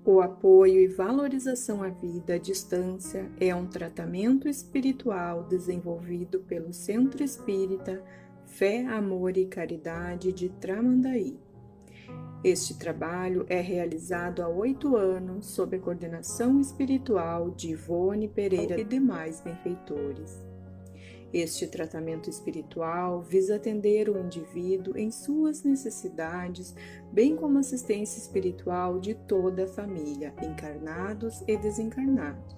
O apoio e valorização à vida à distância é um tratamento espiritual desenvolvido pelo Centro Espírita Fé, Amor e Caridade de Tramandaí. Este trabalho é realizado há 8 anos sob a coordenação espiritual de Ivone Pereira e demais benfeitores. Este tratamento espiritual visa atender o indivíduo em suas necessidades, bem como assistência espiritual de toda a família, encarnados e desencarnados.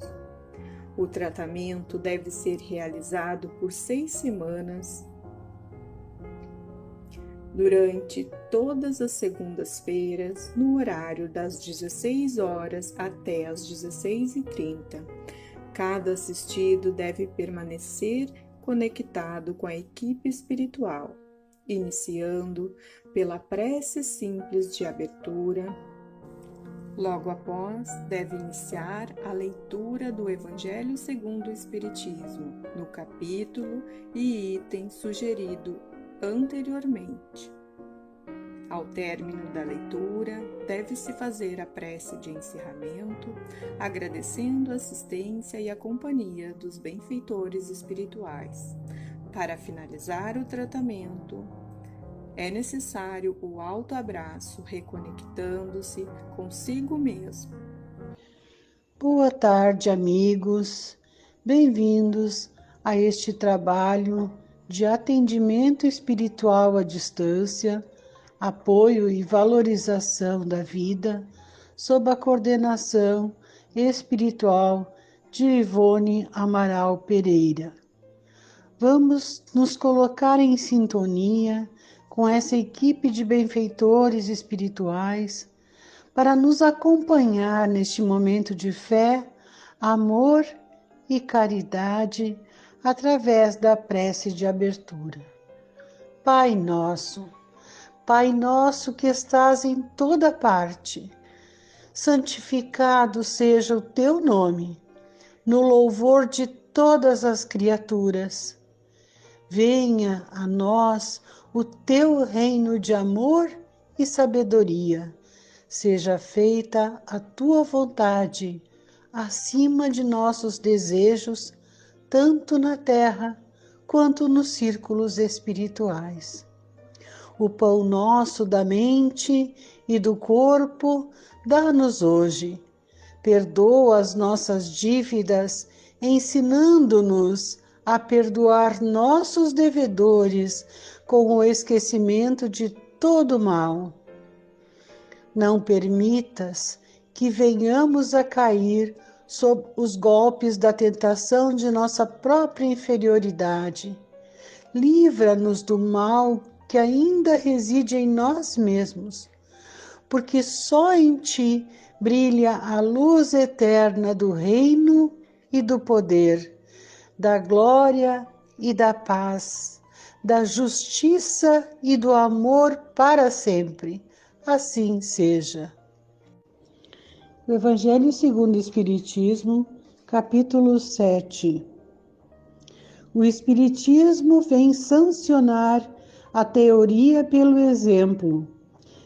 O tratamento deve ser realizado por 6 semanas, durante todas as segundas-feiras, no horário das 16 horas até as 16h30. Cada assistido deve permanecer conectado com a equipe espiritual, iniciando pela prece simples de abertura. Logo após, deve iniciar a leitura do Evangelho segundo o Espiritismo, no capítulo e item sugerido anteriormente. Ao término da leitura, deve-se fazer a prece de encerramento, agradecendo a assistência e a companhia dos benfeitores espirituais. Para finalizar o tratamento, é necessário o autoabraço, reconectando-se consigo mesmo. Boa tarde, amigos. Bem-vindos a este trabalho de atendimento espiritual à distância, apoio e valorização da vida, sob a coordenação espiritual de Ivone Amaral Pereira. Vamos nos colocar em sintonia com essa equipe de benfeitores espirituais para nos acompanhar neste momento de fé, amor e caridade através da prece de abertura. Pai nosso que estás em toda parte, santificado seja o teu nome, no louvor de todas as criaturas. Venha a nós o teu reino de amor e sabedoria. Seja feita a tua vontade, acima de nossos desejos, tanto na terra quanto nos círculos espirituais. O pão nosso da mente e do corpo dá-nos hoje. Perdoa as nossas dívidas, ensinando-nos a perdoar nossos devedores com o esquecimento de todo mal. Não permitas que venhamos a cair sob os golpes da tentação de nossa própria inferioridade. Livra-nos do mal que ainda reside em nós mesmos, porque só em ti brilha a luz eterna do reino e do poder, da glória e da paz, da justiça e do amor para sempre. Assim seja. O Evangelho segundo o Espiritismo, capítulo 7. O Espiritismo vem sancionar a teoria pelo exemplo,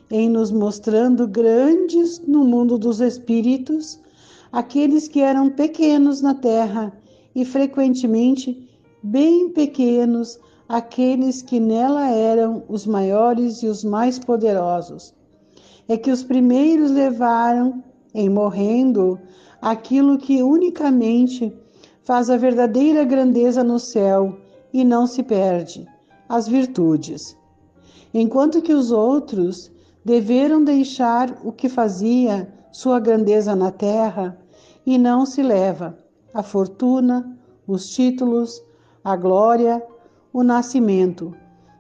em nos mostrando grandes no mundo dos espíritos, aqueles que eram pequenos na terra e frequentemente bem pequenos aqueles que nela eram os maiores e os mais poderosos. É que os primeiros levaram, em morrendo, aquilo que unicamente faz a verdadeira grandeza no céu e não se perde, as virtudes. Enquanto que os outros deveram deixar o que fazia sua grandeza na terra e não se leva, a fortuna, os títulos, a glória, o nascimento.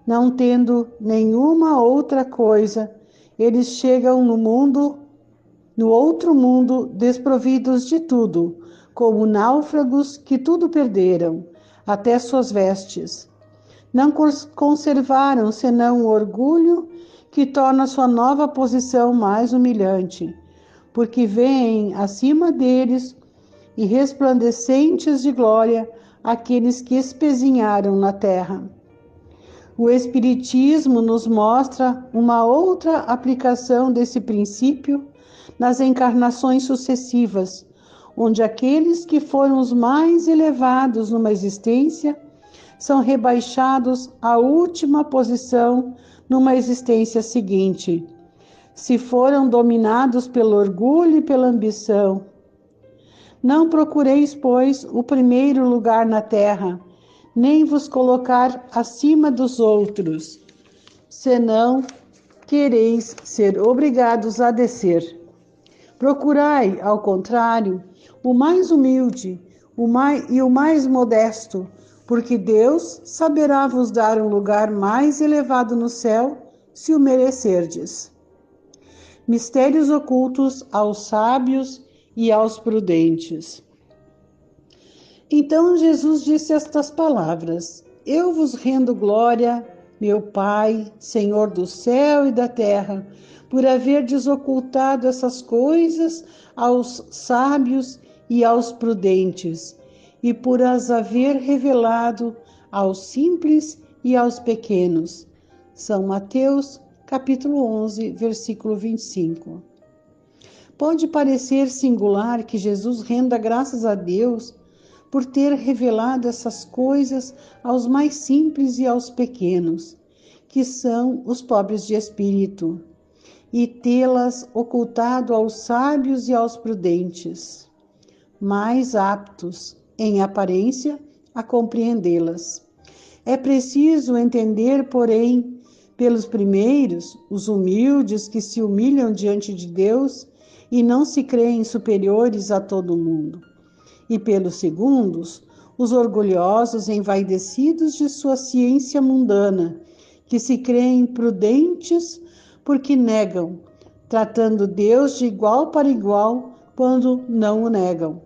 Não tendo nenhuma outra coisa, eles chegam no outro mundo, desprovidos de tudo, como náufragos que tudo perderam, até suas vestes. Não conservaram senão o orgulho que torna sua nova posição mais humilhante, porque veem acima deles e resplandecentes de glória aqueles que espezinharam na terra. O Espiritismo nos mostra uma outra aplicação desse princípio nas encarnações sucessivas, onde aqueles que foram os mais elevados numa existência são rebaixados à última posição numa existência seguinte, se foram dominados pelo orgulho e pela ambição. Não procureis, pois, o primeiro lugar na terra, nem vos colocar acima dos outros, senão quereis ser obrigados a descer. Procurai, ao contrário, o mais humilde o mais modesto, porque Deus saberá vos dar um lugar mais elevado no céu, se o merecerdes. Mistérios ocultos aos sábios e aos prudentes. Então Jesus disse estas palavras: Eu vos rendo glória, meu Pai, Senhor do céu e da terra, por haverdes ocultado essas coisas aos sábios e aos prudentes, e por as haver revelado aos simples e aos pequenos. São Mateus, capítulo 11, versículo 25. Pode parecer singular que Jesus renda graças a Deus por ter revelado essas coisas aos mais simples e aos pequenos, que são os pobres de espírito, e tê-las ocultado aos sábios e aos prudentes, mais aptos, em aparência, a compreendê-las. É preciso entender, porém, pelos primeiros, os humildes que se humilham diante de Deus e não se creem superiores a todo mundo, e pelos segundos, os orgulhosos envaidecidos de sua ciência mundana, que se creem prudentes porque negam, tratando Deus de igual para igual quando não o negam.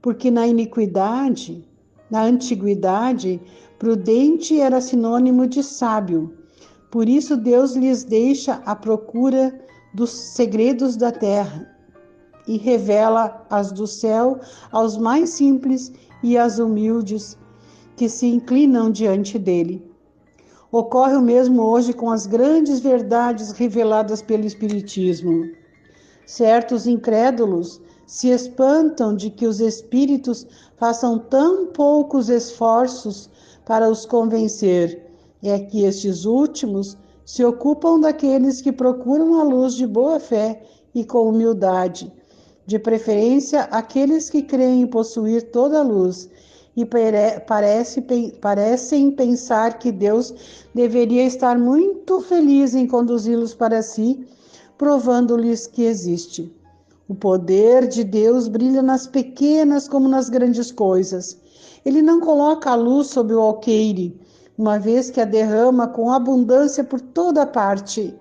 Porque na antiguidade, prudente era sinônimo de sábio. Por isso Deus lhes deixa a procura dos segredos da terra e revela as do céu aos mais simples e aos humildes que se inclinam diante dele. Ocorre o mesmo hoje com as grandes verdades reveladas pelo Espiritismo. Certos incrédulos se espantam de que os espíritos façam tão poucos esforços para os convencer. É que estes últimos se ocupam daqueles que procuram a luz de boa fé e com humildade, de preferência aqueles que creem possuir toda a luz e parecem pensar que Deus deveria estar muito feliz em conduzi-los para si, provando-lhes que existe. O poder de Deus brilha nas pequenas como nas grandes coisas. Ele não coloca a luz sob o alqueire, uma vez que a derrama com abundância por toda parte.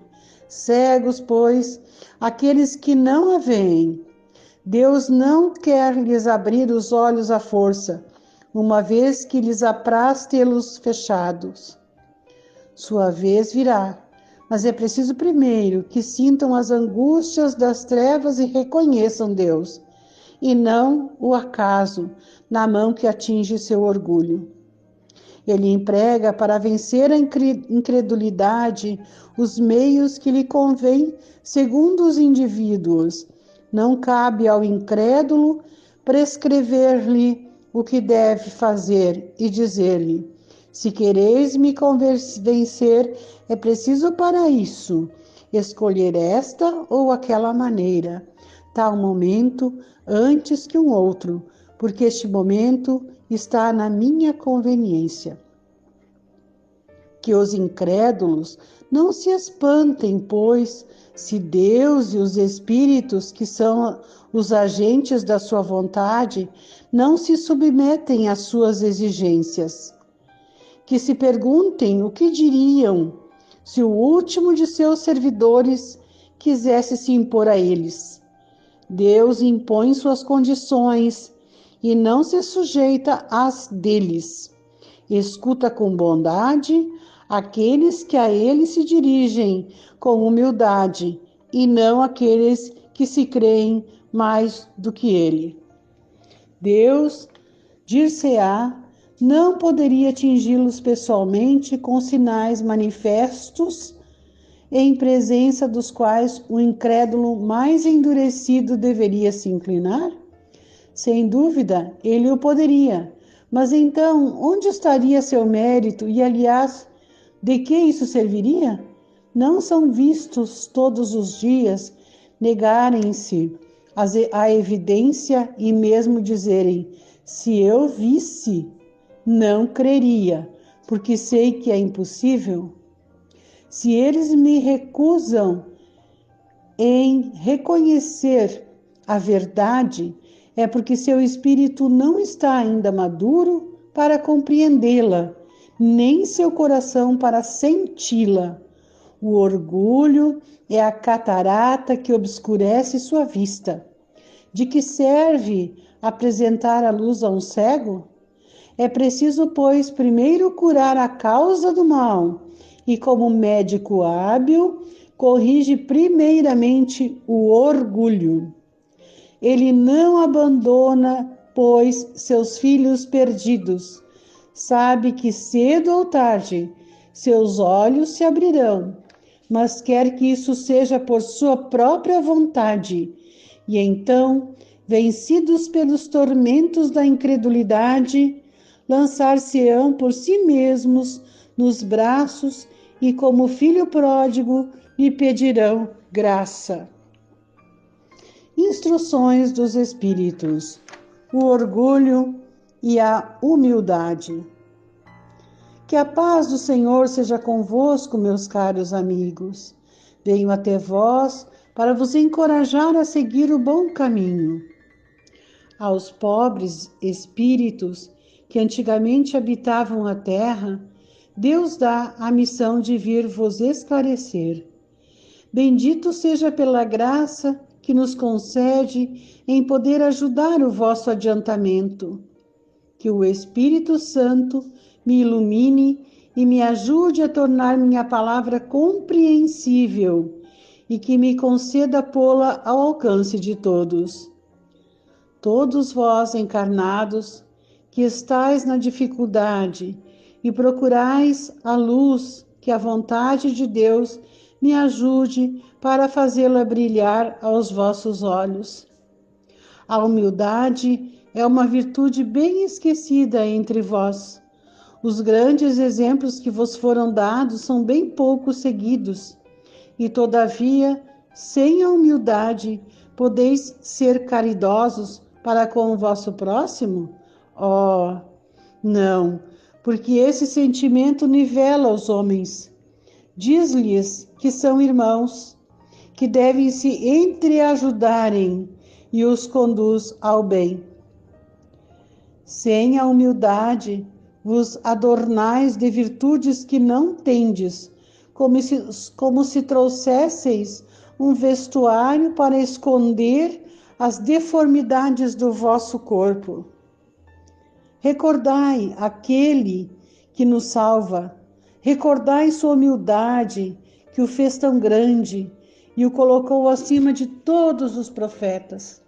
Cegos, pois, aqueles que não a veem. Deus não quer lhes abrir os olhos à força, uma vez que lhes apraz tê-los fechados. Sua vez virá, mas é preciso primeiro que sintam as angústias das trevas e reconheçam Deus, e não o acaso na mão que atinge seu orgulho. Ele emprega para vencer a incredulidade os meios que lhe convém segundo os indivíduos. Não cabe ao incrédulo prescrever-lhe o que deve fazer e dizer-lhe: se quereis me convencer, é preciso para isso escolher esta ou aquela maneira, tal momento antes que um outro, porque este momento está na minha conveniência. Que os incrédulos não se espantem, pois, se Deus e os espíritos, que são os agentes da sua vontade, não se submetem às suas exigências. Que se perguntem o que diriam se o último de seus servidores quisesse se impor a eles. Deus impõe suas condições e não se sujeita às deles. Escuta com bondade aqueles que a ele se dirigem com humildade e não aqueles que se creem mais do que ele. Deus, dir-se-á, não poderia atingi-los pessoalmente com sinais manifestos em presença dos quais o incrédulo mais endurecido deveria se inclinar? Sem dúvida, ele o poderia. Mas então, onde estaria seu mérito? E, aliás, de que isso serviria? Não são vistos todos os dias negarem-se à evidência e mesmo dizerem: se eu visse, não creria, porque sei que é impossível? Se eles me recusam em reconhecer a verdade, é porque seu espírito não está ainda maduro para compreendê-la, nem seu coração para senti-la. O orgulho é a catarata que obscurece sua vista. De que serve apresentar a luz a um cego? É preciso, pois, primeiro curar a causa do mal, e como médico hábil, corrige primeiramente o orgulho. Ele não abandona, pois, seus filhos perdidos. Sabe que cedo ou tarde seus olhos se abrirão, mas quer que isso seja por sua própria vontade. E então, vencidos pelos tormentos da incredulidade, lançar-se-ão por si mesmos nos braços e, como filho pródigo, lhe pedirão graça. Instruções dos Espíritos: o orgulho e a humildade. Que a paz do Senhor seja convosco, meus caros amigos. Venho até vós para vos encorajar a seguir o bom caminho. Aos pobres espíritos que antigamente habitavam a terra, Deus dá a missão de vir vos esclarecer. Bendito seja pela graça que nos concede em poder ajudar o vosso adiantamento. Que o Espírito Santo me ilumine e me ajude a tornar minha palavra compreensível e que me conceda pô-la ao alcance de todos. Todos vós encarnados, que estáis na dificuldade e procurais a luz, que a vontade de Deus me ajude para fazê-la brilhar aos vossos olhos. A humildade é uma virtude bem esquecida entre vós. Os grandes exemplos que vos foram dados são bem pouco seguidos, e todavia, sem a humildade, podeis ser caridosos para com o vosso próximo? Oh, não, porque esse sentimento nivela os homens. Diz-lhes que são irmãos, que devem se entreajudarem e os conduz ao bem. Sem a humildade, vos adornais de virtudes que não tendes, como se trouxesseis um vestuário para esconder as deformidades do vosso corpo. Recordai aquele que nos salva, recordai sua humildade, que o fez tão grande e o colocou acima de todos os profetas.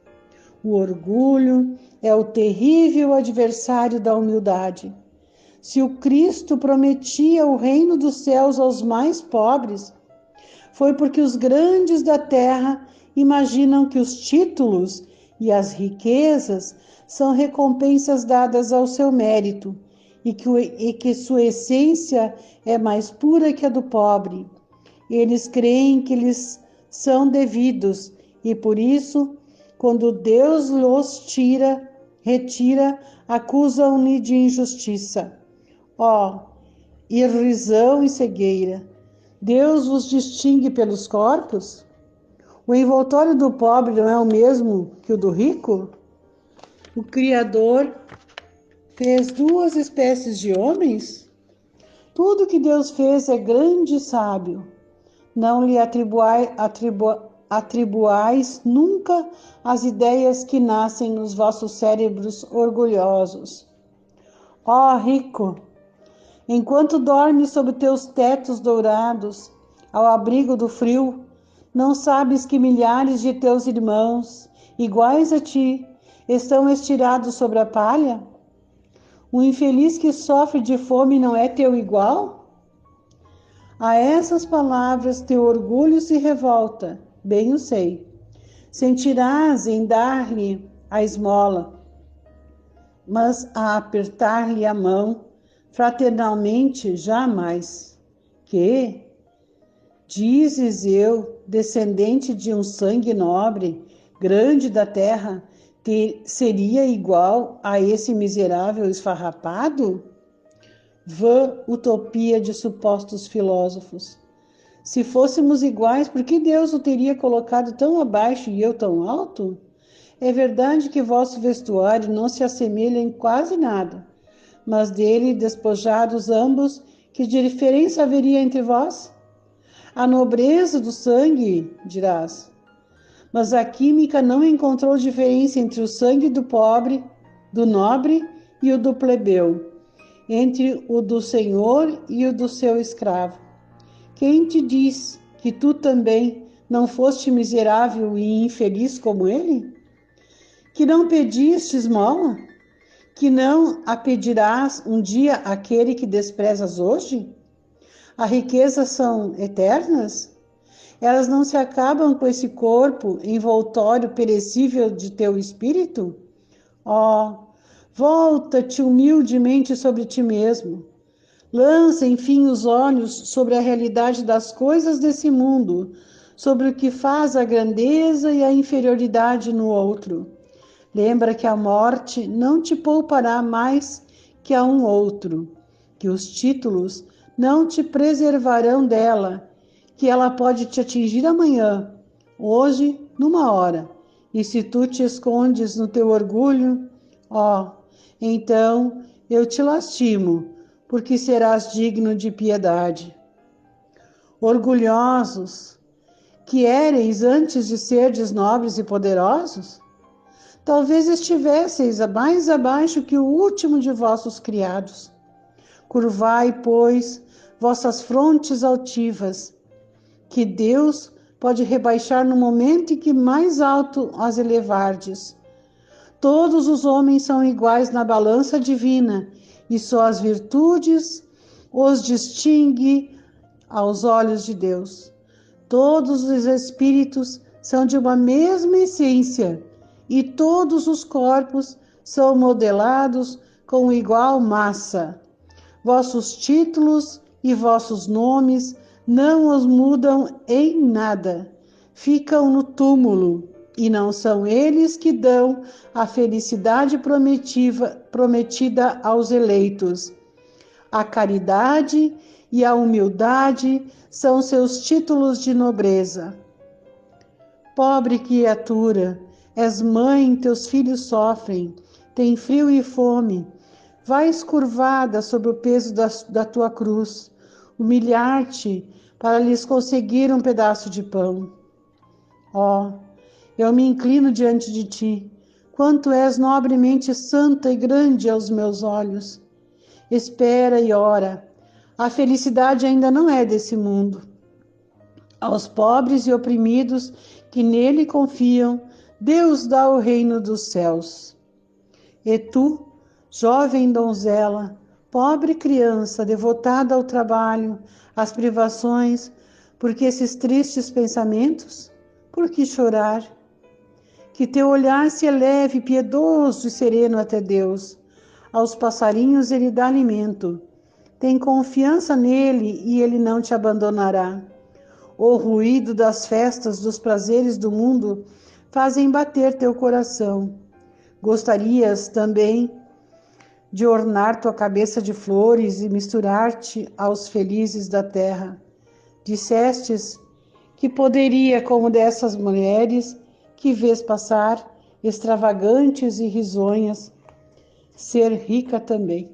O orgulho é o terrível adversário da humildade. Se o Cristo prometia o reino dos céus aos mais pobres, foi porque os grandes da terra imaginam que os títulos e as riquezas são recompensas dadas ao seu mérito e que sua essência é mais pura que a do pobre. Eles creem que lhes são devidos e por isso, quando Deus los retira, acusam-lhe de injustiça. Ó, irrisão e cegueira! Deus vos distingue pelos corpos? O envoltório do pobre não é o mesmo que o do rico? O Criador fez duas espécies de homens? Tudo que Deus fez é grande e sábio. Não lhe atribuais nunca as ideias que nascem nos vossos cérebros orgulhosos. Ó rico, enquanto dormes sob teus tetos dourados, ao abrigo do frio, não sabes que milhares de teus irmãos, iguais a ti, estão estirados sobre a palha? O infeliz que sofre de fome não é teu igual? A essas palavras teu orgulho se revolta, bem o sei. Sentirás em dar-lhe a esmola, mas a apertar-lhe a mão, fraternalmente jamais. Que, dizes eu, descendente de um sangue nobre, grande da terra, seria igual a esse miserável esfarrapado? Vã utopia de supostos filósofos. Se fôssemos iguais, por que Deus o teria colocado tão abaixo e eu tão alto? É verdade que vosso vestuário não se assemelha em quase nada, mas dele, despojados ambos, que diferença haveria entre vós? A nobreza do sangue, dirás. Mas a química não encontrou diferença entre o sangue do pobre, do nobre e o do plebeu, entre o do senhor e o do seu escravo. Quem te diz que tu também não foste miserável e infeliz como ele? Que não pediste esmola? Que não a pedirás um dia àquele que desprezas hoje? As riquezas são eternas? Elas não se acabam com esse corpo envoltório perecível de teu espírito? Ó, volta-te humildemente sobre ti mesmo. Lança, enfim, os olhos sobre a realidade das coisas desse mundo, sobre o que faz a grandeza e a inferioridade no outro. Lembra que a morte não te poupará mais que a um outro, que os títulos não te preservarão dela, que ela pode te atingir amanhã, hoje, numa hora. E se tu te escondes no teu orgulho, então eu te lastimo, porque serás digno de piedade. Orgulhosos, que éreis antes de serdes nobres e poderosos? Talvez estivesseis mais abaixo que o último de vossos criados. Curvai, pois, vossas frontes altivas, que Deus pode rebaixar no momento em que mais alto as elevardes. Todos os homens são iguais na balança divina, e só as virtudes os distingue aos olhos de Deus. Todos os espíritos são de uma mesma essência, e todos os corpos são modelados com igual massa. Vossos títulos e vossos nomes não os mudam em nada, ficam no túmulo, e não são eles que dão a felicidade prometida aos eleitos. A caridade e a humildade são seus títulos de nobreza. Pobre criatura, és mãe, teus filhos sofrem, têm frio e fome. Vais curvada sob o peso da tua cruz, humilhar-te para lhes conseguir um pedaço de pão. Eu me inclino diante de ti, quanto és nobremente santa e grande aos meus olhos. Espera e ora, a felicidade ainda não é desse mundo. Aos pobres e oprimidos que nele confiam, Deus dá o reino dos céus. E tu, jovem donzela, pobre criança, devotada ao trabalho, às privações, por que esses tristes pensamentos? Por que chorar? Que teu olhar se eleve piedoso e sereno até Deus. Aos passarinhos ele dá alimento. Tem confiança nele e ele não te abandonará. O ruído das festas, dos prazeres do mundo fazem bater teu coração. Gostarias também de ornar tua cabeça de flores e misturar-te aos felizes da terra. Dissestes que poderia, como dessas mulheres que vês passar, extravagantes e risonhas, ser rica também.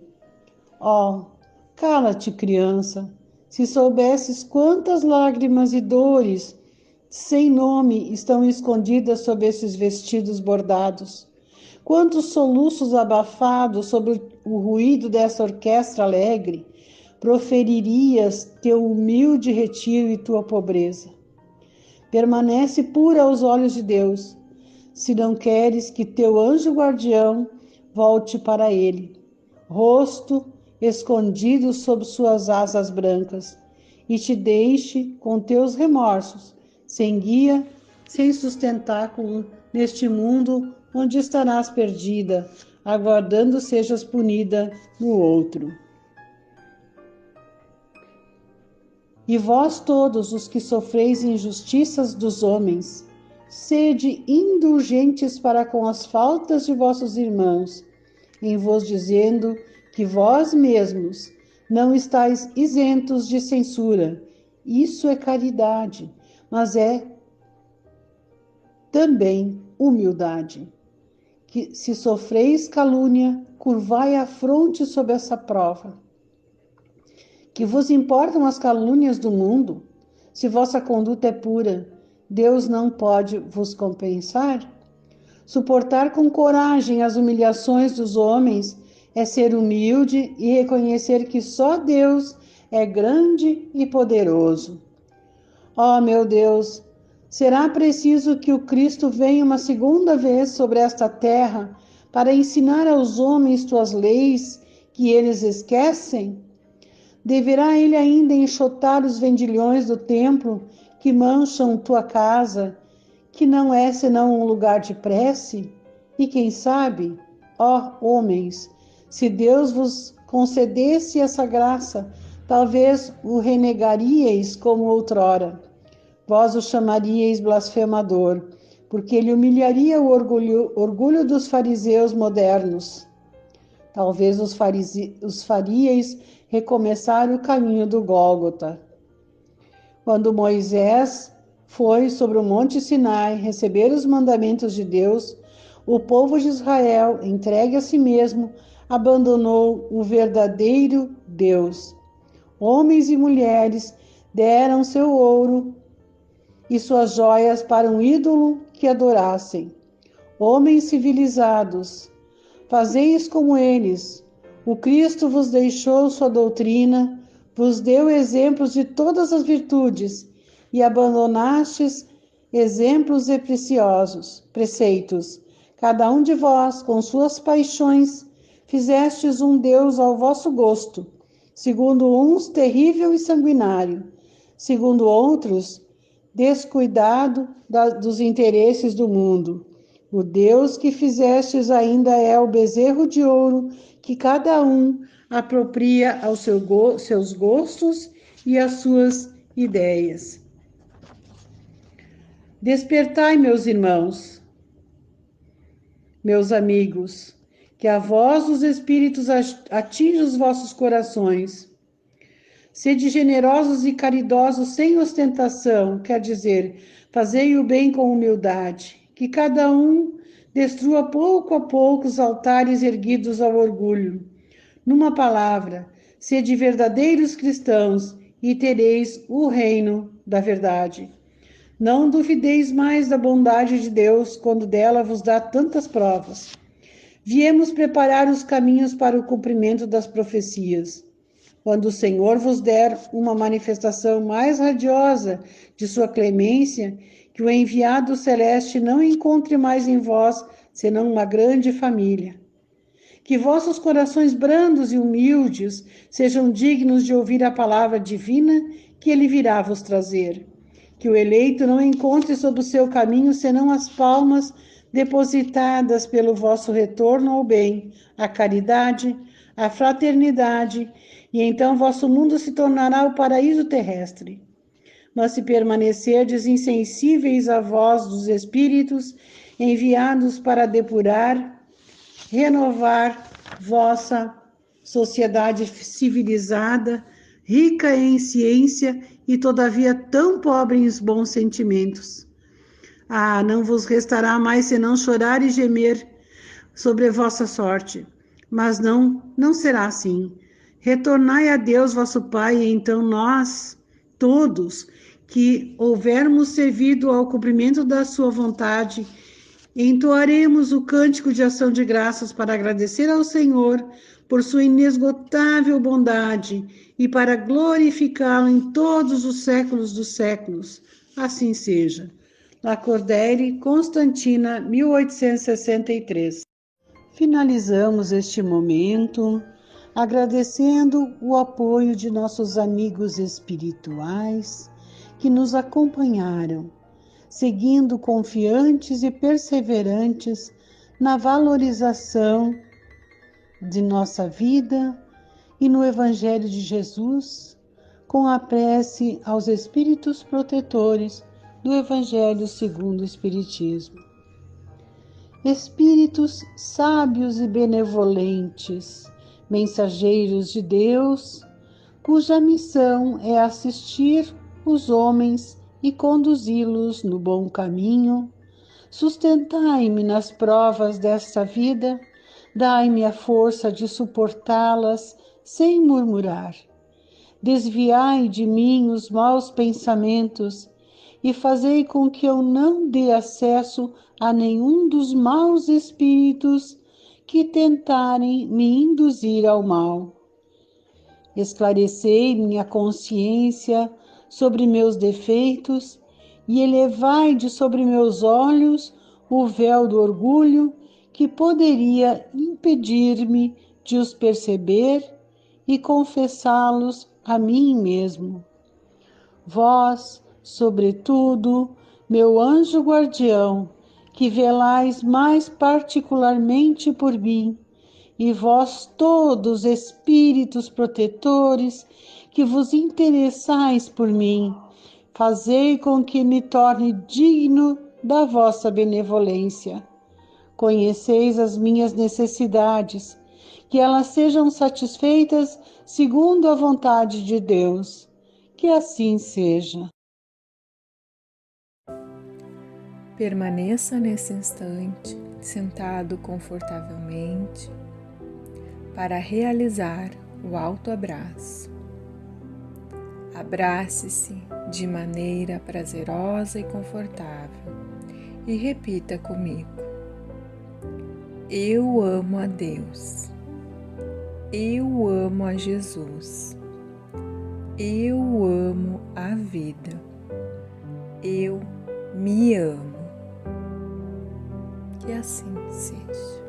Cala-te, criança, se soubesses quantas lágrimas e dores sem nome estão escondidas sob esses vestidos bordados. Quantos soluços abafados sobre o ruído dessa orquestra alegre proferirias teu humilde retiro e tua pobreza. Permanece pura aos olhos de Deus, se não queres que teu anjo guardião volte para ele, rosto escondido sob suas asas brancas, e te deixe com teus remorsos, sem guia, sem sustentáculo neste mundo onde estarás perdida, aguardando sejas punida no outro. E vós todos os que sofreis injustiças dos homens, sede indulgentes para com as faltas de vossos irmãos, em vos dizendo que vós mesmos não estáis isentos de censura. Isso é caridade, mas é também humildade. Que se sofreis calúnia, curvai a fronte sob essa prova. Que vos importam as calúnias do mundo? Se vossa conduta é pura, Deus não pode vos compensar? Suportar com coragem as humilhações dos homens é ser humilde e reconhecer que só Deus é grande e poderoso. Ó meu Deus, será preciso que o Cristo venha uma segunda vez sobre esta terra para ensinar aos homens tuas leis que eles esquecem? Deverá ele ainda enxotar os vendilhões do templo que mancham tua casa, que não é senão um lugar de prece? E quem sabe, ó homens, se Deus vos concedesse essa graça, talvez o renegaríeis como outrora. Vós o chamaríeis blasfemador, porque ele humilharia o orgulho dos fariseus modernos. Talvez os faríeis recomeçar o caminho do Gólgota. Quando Moisés foi sobre o monte Sinai receber os mandamentos de Deus, o povo de Israel, entregue a si mesmo, abandonou o verdadeiro Deus. Homens e mulheres deram seu ouro e suas joias para um ídolo que adorassem. Homens civilizados, fazeis como eles. O Cristo vos deixou sua doutrina, vos deu exemplos de todas as virtudes e abandonastes exemplos e preceitos. Cada um de vós, com suas paixões, fizestes um Deus ao vosso gosto, segundo uns terrível e sanguinário, segundo outros descuidado dos interesses do mundo. O Deus que fizestes ainda é o bezerro de ouro que cada um apropria aos seus gostos e às suas ideias. Despertai, meus irmãos, meus amigos, que a voz dos Espíritos atinja os vossos corações. Sede generosos e caridosos sem ostentação, quer dizer, fazei o bem com humildade, que cada um destrua pouco a pouco os altares erguidos ao orgulho. Numa palavra, sede verdadeiros cristãos e tereis o reino da verdade. Não duvideis mais da bondade de Deus quando dela vos dá tantas provas. Viemos preparar os caminhos para o cumprimento das profecias. Quando o Senhor vos der uma manifestação mais radiosa de sua clemência, que o enviado celeste não encontre mais em vós senão uma grande família. Que vossos corações brandos e humildes sejam dignos de ouvir a palavra divina que ele virá vos trazer. Que o eleito não encontre sob o seu caminho senão as palmas depositadas pelo vosso retorno ao bem, à caridade, à fraternidade, e então vosso mundo se tornará o paraíso terrestre. Mas se permanecerdes insensíveis à voz dos Espíritos, enviados para depurar, renovar vossa sociedade civilizada, rica em ciência e todavia tão pobre em bons sentimentos. Ah, não vos restará mais senão chorar e gemer sobre a vossa sorte. Mas não será assim. Retornai a Deus vosso Pai, e então nós, todos, que houvermos servido ao cumprimento da sua vontade, entoaremos o cântico de ação de graças para agradecer ao Senhor por sua inesgotável bondade e para glorificá-lo em todos os séculos dos séculos. Assim seja. Lacordaire, Constantina, 1863. Finalizamos este momento agradecendo o apoio de nossos amigos espirituais que nos acompanharam, seguindo confiantes e perseverantes na valorização de nossa vida e no Evangelho de Jesus, com a prece aos espíritos protetores do Evangelho segundo o Espiritismo. Espíritos sábios e benevolentes, mensageiros de Deus, cuja missão é assistir os homens e conduzi-los no bom caminho, sustentai-me nas provas desta vida, dai-me a força de suportá-las sem murmurar. Desviai de mim os maus pensamentos e fazei com que eu não dê acesso a nenhum dos maus espíritos que tentarem me induzir ao mal. Esclarecei minha consciência sobre meus defeitos e elevai de sobre meus olhos o véu do orgulho que poderia impedir-me de os perceber e confessá-los a mim mesmo. Vós, sobretudo, meu anjo guardião, que velais mais particularmente por mim, e vós todos, espíritos protetores, que vos interessais por mim, fazei com que me torne digno da vossa benevolência. Conheceis as minhas necessidades, que elas sejam satisfeitas segundo a vontade de Deus. Que assim seja. Permaneça nesse instante, sentado confortavelmente, para realizar o autoabraço. Abrace-se de maneira prazerosa e confortável e repita comigo: eu amo a Deus, eu amo a Jesus, eu amo a vida, eu me amo. Que assim seja.